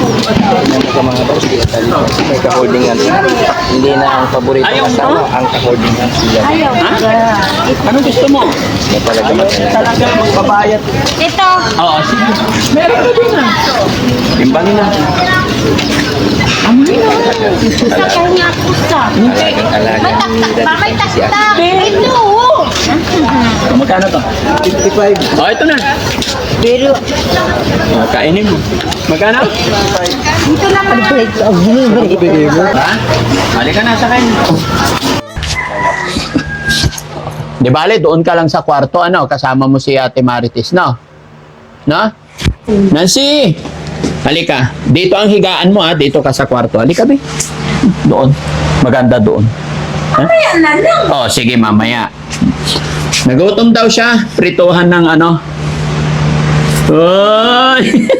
Ano ka mga boss, may ka-holdingan. Hindi na ang paborito ng asawa, ang ka-holdingan siya. Anong gusto mo? Na talaga maganda. Talaga magbabayad. Ito. Oo, sige. Meron na din na. Timbang na. Isa kayo nga pusa. Alagang-alaga. May taktak ba? May taktak. Ito. Magkano to? 55. Oh, ito na. Pero, Kainin mo. Magkano? dito lang ang plate of delivery. Ha? Halika na sa kain. Di bale, doon ka lang sa kwarto, ano, kasama mo si Ate Marites, no? No? Nancy! Halika. Dito ang higaan mo, ha? Dito ka sa kwarto. Halika, be. Doon. Maganda doon. Ha? Ayan na lang. Oh, sige, mamaya. Nagutom daw siya. Prituhan ng ano. Oy!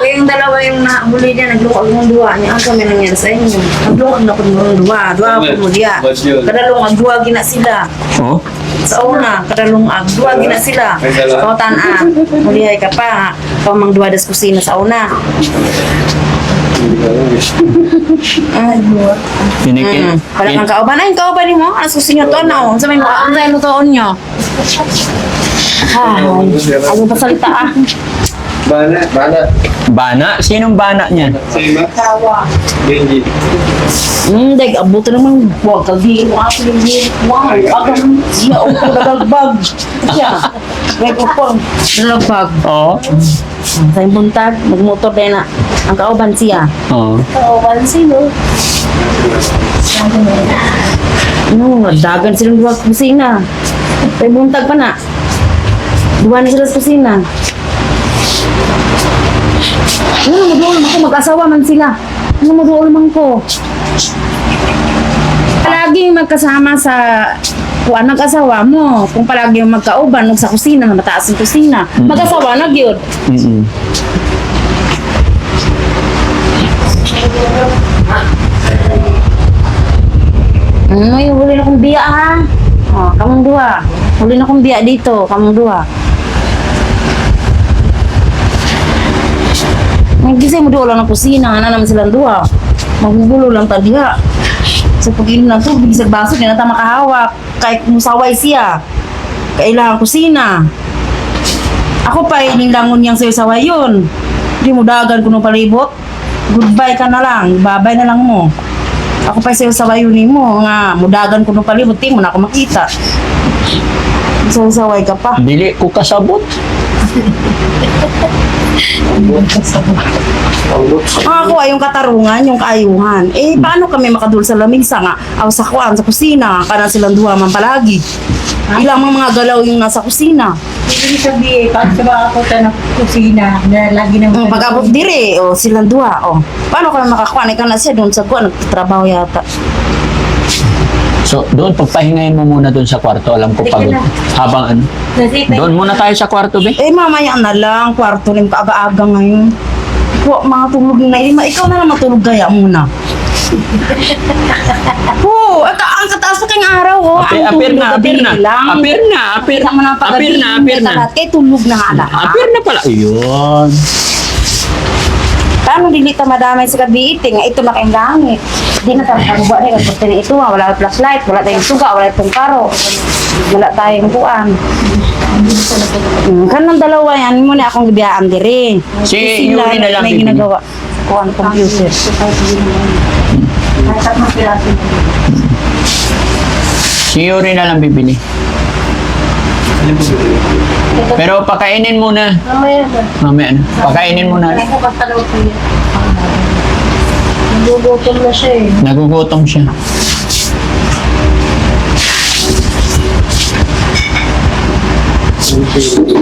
Yung dalawa yung nahuli niya, naglukag mong duwa niya. Ang kami nangyari sa inyo. Naglukag na kung mong duwa. Duwa po mo diya. Kadalungag, duwa gina sila. Oh? Sa una, kadalungag, duwa gina sila. Kau tanaan, mulihay ka pa. Kau mang duwa das kusina sa una. Ay, duwa. Wala kang kauban. Ay, kauban ni mo. Ang susi nyo to, no? Sa may mga, ang sa'yo toon nyo. Ay, ayaw pa salita ah. Bana. Bana? Sinong bana niyan? Tawa. Benji. Dahil abuto naman, huwag kagiin mo ako yung gin. Wow, agang siya o nagalagbag. Siya, may kupong nalagbag. Oo. Sa yung buntag, nagmotor din na. Ang kauban siya. Oo. Kauban sino? Dagan silang duwa sa kusina. Sa yung buntag pa na. Duwa na sila sa kusina. Maduol naman ko, mag-asawa man sila. Maduol naman ko. Palagi magkasama sa kuan mag-asawa mo. Kung palagi magkauban, sa kusina, mataas ang kusina. Mag-asawa na gyud. Mm-mm. May huli na kong biya ha. Oh, kamong duwa. Huli na kong biya dito, kamong duwa. Nagising mo doon lang ng kusina, nga naman silang duwa. Magugulo lang tadiha. Sa pag-inom ng tubig, sa baso, di na tayo makahawak. Kahit musaway siya. Kailangan kusina. Ako pa, nilangon niyang sa'yo saway yun. Hindi mo dagan ko ng palibot. Goodbye ka na lang, babay na lang mo. Ako pa sa'yo saway yun mo, nga, mudagan ko ng palibot, di mo na ako makita. Sa'yo saway ka pa. Dili ko kasabot. Ako ay yung katarungan, yung kaayuhan. Eh, paano kami makadul sa lamisa nga? Aw sa kuan, sa kusina, kana silang duha man palagi. Ilang mga galaw yung nasa kusina. Ibig sabihin, pag sa ako sa kusina, na lagi naman. Pag-abot dire, o silang duha, o. Paano kami makakuan? Ikaw na siya doon sa kuan, nagtatrabaho yata. So, doon, pagpahingayin mo muna doon sa kwarto. Alam ko pagod. Habang ano. Doon muna tayo sa kwarto, be. Eh, mamaya na lang, kwarto rin kaaga-aga ngayon. Po, mga tulog na ikaw na lang matulog gaya muna. Po, ang kataas na kayong araw, oh. Apir na. Kaya tulog na nga lahat. Apir na pala. Ayun. Paano dili ta madamay sa kabiiting nga ito na kayong gamit. Di na tayo buwa na kasi na ito wala tayong flashlight, wala tayong suga, wala tayong karo. Wala tayong kuan. Kanang dalawa yan mo na akong gibiyaan diri. Si Yuri na lang may bibili. ginagawa. Kuan computer. Si Yuri na lang bibili. Pero pakainin muna. Mamaya na. Pakainin muna. Nagugutom na siya eh. Nagugutom siya.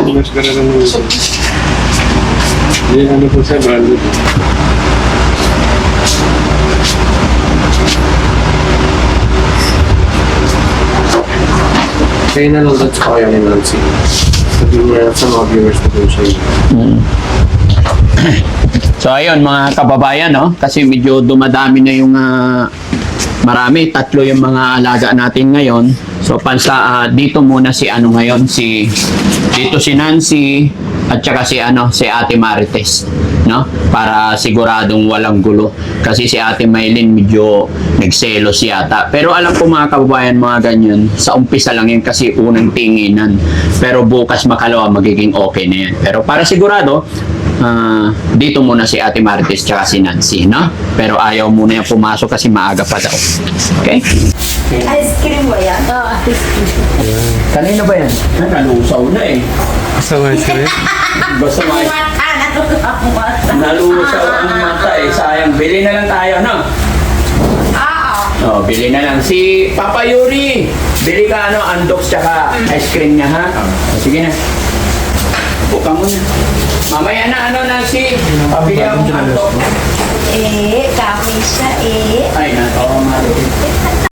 Mas ka na naman. Yan, ano po siya, branded. Kaya na lang doon sa kaya ni Nancy. Sabi niya sa mga viewers na doon siya. So ayun mga kababayan, no? Kasi medyo dumadami na yung marami, 3 yung mga alaga natin ngayon. So dito muna si ano ngayon, dito si Nancy at saka si Ate Marites. no? Para siguradong walang gulo. Kasi si Ate Maylin medyo nagselos yata. Pero alam ko mga kababayan, mga ganyan, sa umpisa lang yan kasi unang tinginan. Pero bukas makalawa magiging okay na yan. Pero para sigurado, dito muna si Ate Marites tsaka si Nancy, no? Pero ayaw muna yung pumasok kasi maaga pa daw. Okay? Ice cream ba yan? Oo, ice cream. Kanina ba yan? Nalusaw na eh. Basta nga sila. Basta may Mata, natulog ako mata. nalusaw ang mata eh. Sayang. Bili na lang tayo, no? Oh, bili na lang. Si Papa Yuri, bili ka andox tsaka ice cream niya, ha? Sige na. Buka mo na. Mamaya na, Nancy. Pabili akong andox. kami siya Ay, natawa, Marites.